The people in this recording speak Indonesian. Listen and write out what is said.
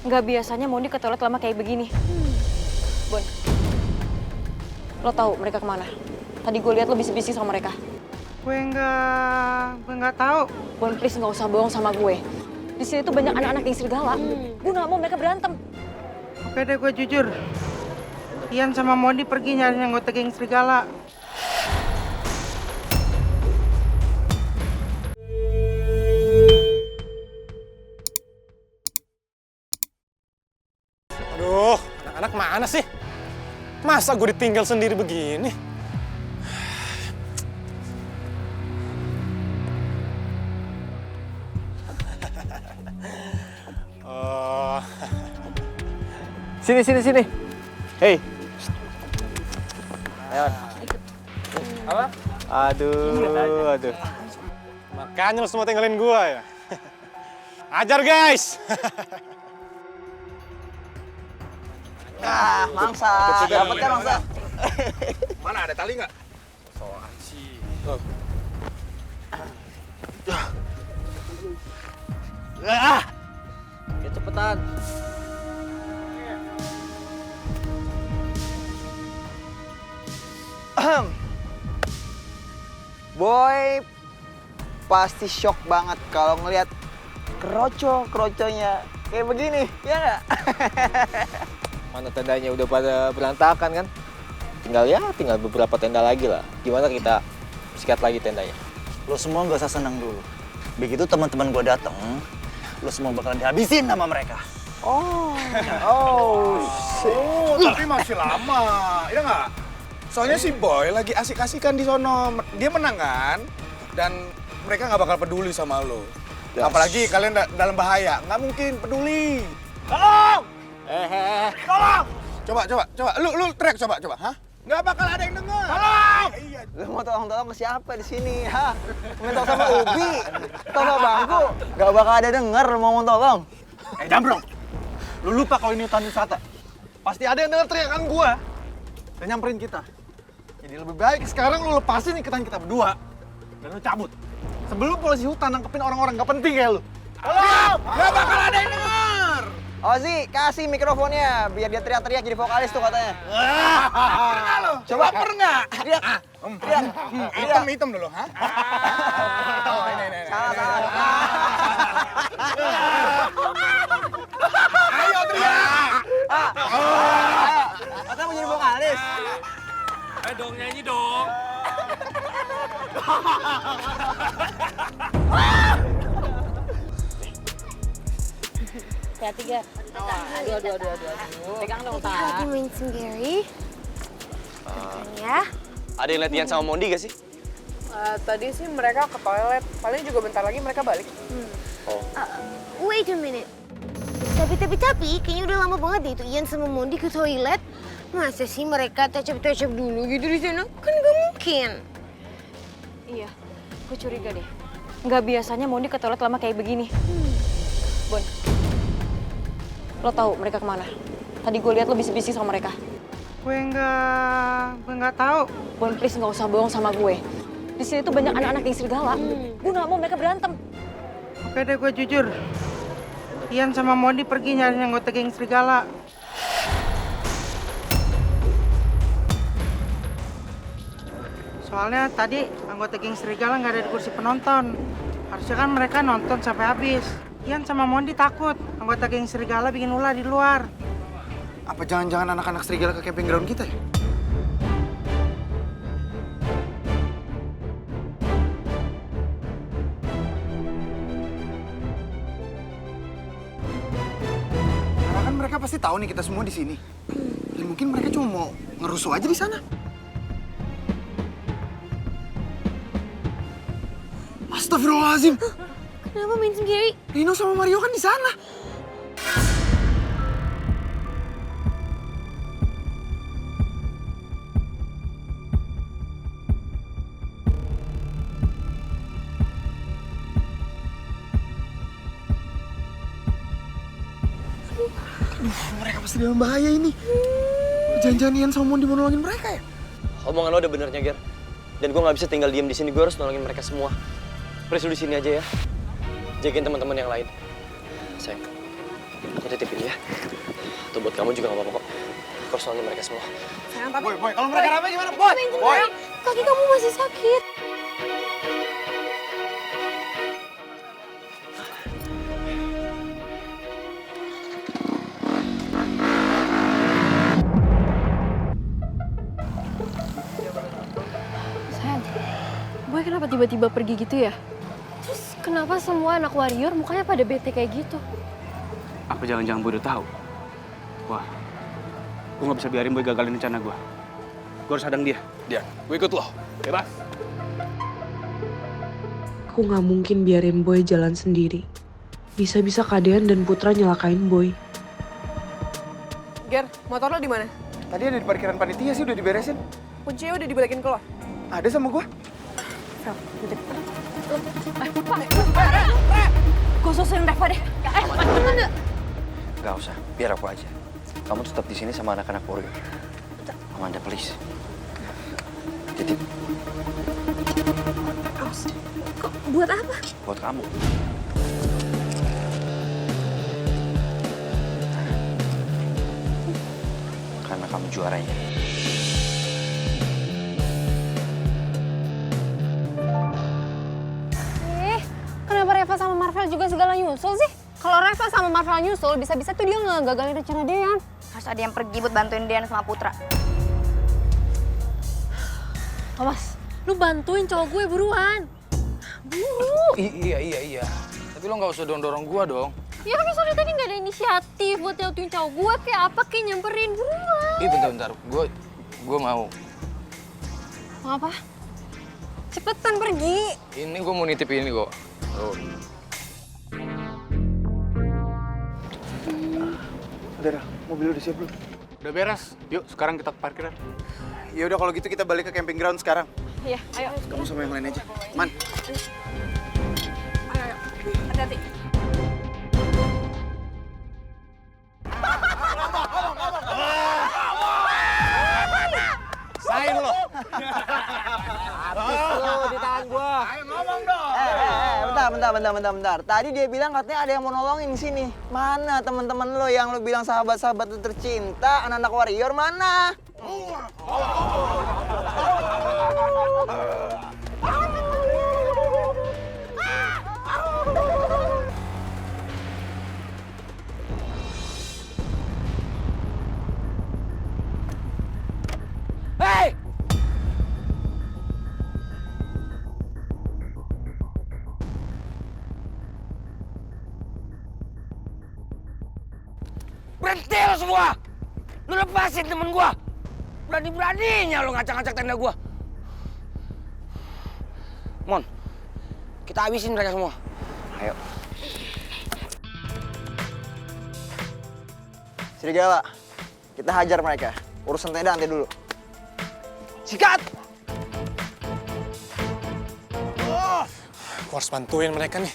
Nggak biasanya Mondi ke toilet lama kayak begini. Bon, lo tahu mereka kemana? Tadi gue lihat lo bisik-bisik sama mereka. Gue nggak tahu. Bon, please nggak usah bohong sama gue. Di sini tuh banyak anak-anak geng serigala. Gue nggak mau mereka berantem. Oke deh, gue jujur. Ian sama Mondi pergi nyari anggota geng serigala. Aduh, anak-anak mana sih? Masa gue ditinggal sendiri begini? Oh. Sini. Hei. Ayo. Apa? Aduh. Makanya lo semua tinggalin gue ya? Ajar guys! Mangsa. Dapat kan mangsa? Mana ada tali nggak? Soal sih. Ya cepetan. Boy pasti shock banget kalau ngelihat kroco-kroconya kayak begini, ya nggak? Mana tendanya udah pada berantakan kan? Tinggal beberapa tenda lagi lah. Gimana kita sikat lagi tendanya? Lo semua gak usah senang dulu. Begitu teman-teman gue dateng, lo semua bakalan dihabisin sama mereka. Tapi masih lama, ya nggak? Soalnya si Boy lagi asik-asikan di sono. Dia menang kan? Dan mereka nggak bakal peduli sama lo. Apalagi kalian dalam bahaya, nggak mungkin peduli. Tolong! Tolong! Coba. Lu teriak coba. Hah? Nggak bakal ada yang dengar. Tolong! Iya. Lu mau tolong ke siapa di sini? Ha? Minta sama Ubi, sama Bangku. Gak bakal ada denger mau tolong. Jambrong, lo lupa kalau ini hutan wisata. Pasti ada yang denger teriakan gua dan nyamperin kita. Jadi lebih baik sekarang lo lepasin iketan kita berdua dan lo cabut. Sebelum polisi hutan nangkepin orang-orang gak penting kayak lo. Tolong! Nggak bakal ada yang dengar. Ozi, kasih mikrofonnya biar dia teriak-teriak jadi vokalis tuh katanya. Pernah lo? Coba. Pernah? Teriak. Hitam dulu, hah? Oh, ini. Salah. Ayo teriak! Ayo, katanya mau jadi vokalis. Ayo dong, nyanyi dong. Hati-hati, Gar. Aduh. Pegang dong, Ta. Lagi main sendiri. Ya. Ada yang latihan sama Mondi gak sih? Tadi sih mereka ke toilet, paling juga bentar lagi mereka balik. Wait a minute. Tapi, kayaknya udah lama banget deh itu Ian sama Mondi ke toilet. Masa sih mereka touch-up dulu gitu di sana? Kan gak mungkin. Iya, gue curiga deh. Nggak biasanya Mondi ke toilet lama kayak begini. Bon, lo tahu mereka kemana? Tadi gue lihat lo bisik-bisik sama mereka. Gue nggak tahu. Bon, please nggak usah bohong sama gue. Di sini tuh banyak anak-anak geng serigala. Gue nggak mau mereka berantem. Oke deh, gue jujur. Ian sama Mondi pergi nyari anggota geng serigala. Soalnya tadi anggota geng serigala nggak ada di kursi penonton. Harusnya kan mereka nonton sampai habis. Ian sama Mondi takut anggota geng serigala bikin ulah di luar. Apa jangan-jangan anak-anak serigala ke camping ground kita ya? Karena kan mereka pasti tahu nih kita semua di sini. Ya mungkin mereka cuma mau ngerusuh aja di sana. Astagfirullahaladzim. Kenapa main sendiri? Rino sama Mario kan di sana. Mereka pasti dalam bahaya ini. Jangan-jangan Ian sama Mondi mau nolongin mereka ya? Omongan lo ada benernya, Ger. Dan gue nggak bisa tinggal diem di sini. Gue harus nolongin mereka semua. Please lu di sini aja ya. Jagain teman-teman yang lain. Sayang. Aku titipin ya. Itu buat kamu juga gak apa-apa kok. Aku harus nolongin mereka semua. Sayang, tapi... Boy, kalau mereka rame gimana? Boy! Kaki kamu masih sakit. Sayang, Boy kenapa tiba-tiba pergi gitu ya? Terus kenapa semua anak warrior mukanya pada bete kayak gitu? Apa jangan-jangan Boy udah tahu? Wah, gue nggak bisa biarin Boy gagalin rencana gue. Gue harus hadang dia. Dian, gue ikut lo. Bebas. Aku nggak mungkin biarin Boy jalan sendiri. Bisa-bisa Kadean dan Putra nyelakain Boy. Ger, motor lo di mana? Tadi ada di parkiran panitia sih, udah diberesin. Kuncinya udah dibalikin ke lo. Ada sama gua. Gue susulin Reva deh. Mana? Gak usah, biar aku aja. Kamu tetap di sini sama anak-anak warrior. Amanda, please. Titip. Kok buat apa? Buat kamu. Karena kamu juaranya. Kenapa Reva sama Marvel juga segala nyusul sih? Kalau Reva sama Marvel nyusul, bisa-bisa tuh dia ngegagalin rencana Dean. Harus ada yang pergi buat bantuin Dean sama Putra. Awas, lu bantuin cowok gue buruan. Iya. Tapi lo nggak usah dorong gua dong. Ya kan soalnya tadi nggak ada inisiatif buat nyautin cowok gue, kayak apa kayak nyamperin buruan. Ih, bentar. Gue mau. Mau apa? Cepetan pergi. Ini gue mau nitip ini kok. Oh. Udah, mobil udah siap belum? Udah beres. Yuk, sekarang kita ke parkiran. Ya udah kalau gitu kita balik ke camping ground sekarang. Iya, ayo. Kamu sama yang lain aja. Man. Ayo. Hati-hati. Sain lo. Habis lu di tangan gua. Ayo ngomong dong. Bentar. Tadi dia bilang katanya ada yang mau nolongin di sini. Mana teman-teman lo yang lo bilang sahabat-sahabat lo tercinta, anak-anak warrior mana? Hei! Berhenti lo semua! Lo lepasin temen gua! Berani-beraninya lo ngacak-ngacak tenda gua! Mon, kita habisin mereka semua. Ayo. Serigala, kita hajar mereka. Urusan tenda nanti dulu. Sikat! Aku harus bantuin mereka nih.